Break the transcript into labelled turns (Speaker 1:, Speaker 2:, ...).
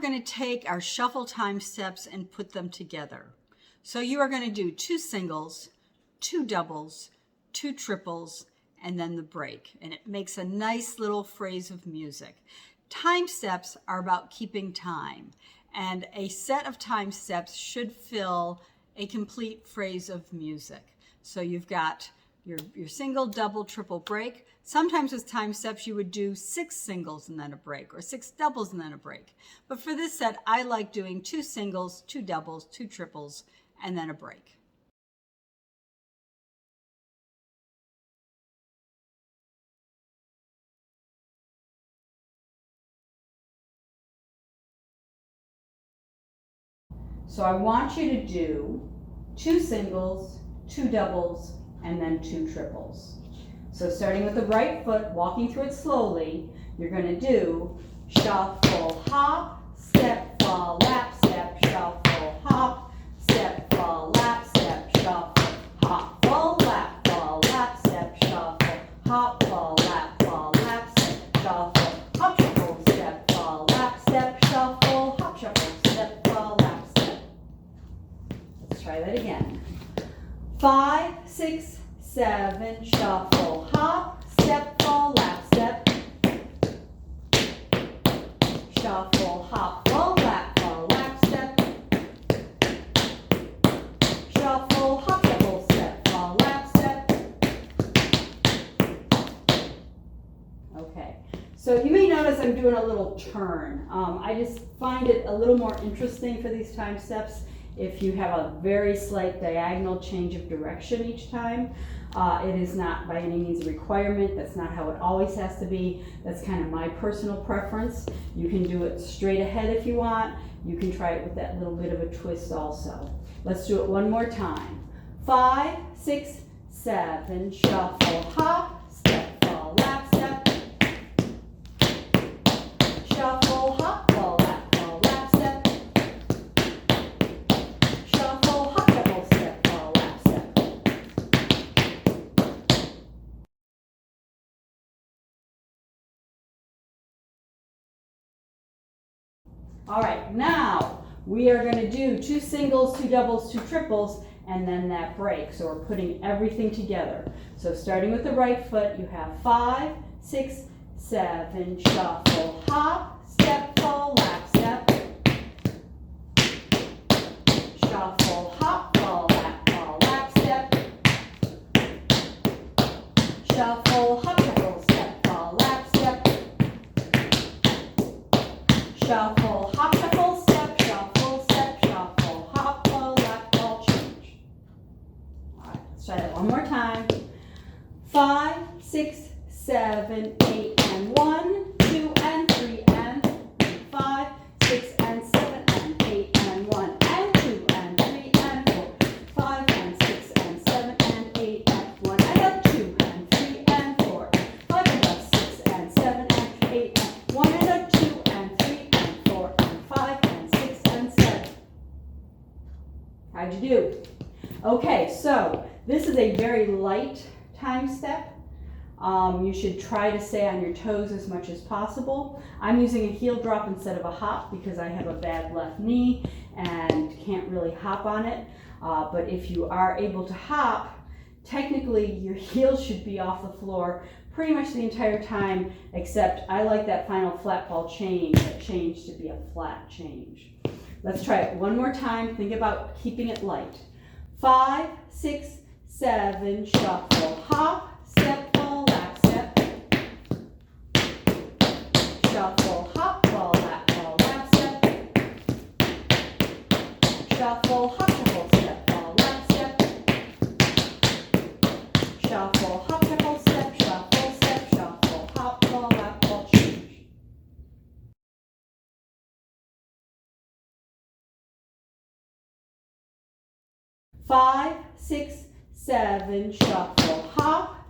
Speaker 1: going to take our shuffle time steps and put them together. So you are going to do 2 singles, 2 doubles, 2 triples, and then the break. And it makes a nice little phrase of music. Time steps are about keeping time. And a set of time steps should fill a complete phrase of music. So you've got your single, double, triple, break. Sometimes with time steps you would do 6 singles and then a break, or 6 doubles and then a break. But for this set, I like doing 2 singles, 2 doubles, 2 triples, and then a break. So I want you to do 2 singles, 2 doubles, and then 2 triples. So starting with the right foot, walking through it slowly, you're going to do shuffle, hop, step, fall, lap, step, shuffle, hop, step, fall, lap, step, shuffle, hop, fall, lap, step, shuffle, hop, fall, lap, step, shuffle, hop, shuffle, step, fall, lap, step, shuffle, hop, shuffle, step, fall, lap, step. Let's try that again. 5, 6, 7, shuffle, hop, step, fall, lap, step, shuffle, hop, fall, lap, step, shuffle, hop, shuffle, step, fall, lap, step. Okay, so you may notice I'm doing a little turn. I just find it a little more interesting for these time steps if you have a very slight diagonal change of direction each time. It is not by any means a requirement. That's not how it always has to be. That's kind of my personal preference. You can do it straight ahead if you want. You can try it with that little bit of a twist also. Let's do it one more time. 5, 6, 7, shuffle, hop, step, fall, lap, step, shuffle, hop, fall, lap, step, shuffle, hop, shuffle, step, fall, lap, step. All right, now we are going to do 2 singles, 2 doubles, 2 triples, and then that break. So we're putting everything together. So starting with the right foot, you have 5, 6, 7, shuffle, hop, step, fall, lap, step, shuffle, hop, fall, lap, step, shuffle, hop, shuffle, step, fall, lap, step, shuffle, hop, shuffle, step, shuffle, hop, fall, lap, fall, change. All right, let's try that one more time. 5, 6, 7, 8, and 1, 2, and 3, and 5, 6, and 7, and 8, and 1, and 2, and 3, and 4, 5, and 6, and 7, and 8, and 1, and a 2, and 3, and 4, 5, and a 6, and 7, and 8, and 1, and a 2, and 3, and 4, and 5, and 6, and 7. How'd you do? Okay, so this is a very light time step. You should try to stay on your toes as much as possible. I'm using a heel drop instead of a hop because I have a bad left knee and can't really hop on it. But if you are able to hop, technically your heels should be off the floor pretty much the entire time, except I like that final flat ball change, that change to be a flat change. Let's try it one more time. Think about keeping it light. 5, 6, 7, shuffle, hop, step, fall, lap, step, shuffle, hop, fall, lap, step, shuffle, hop, shuffle, step, fall, lap, step, shuffle, hop, shuffle, step, shuffle, hop, fall, lap, fall, change. Five, 6, 7, shuffle, hop,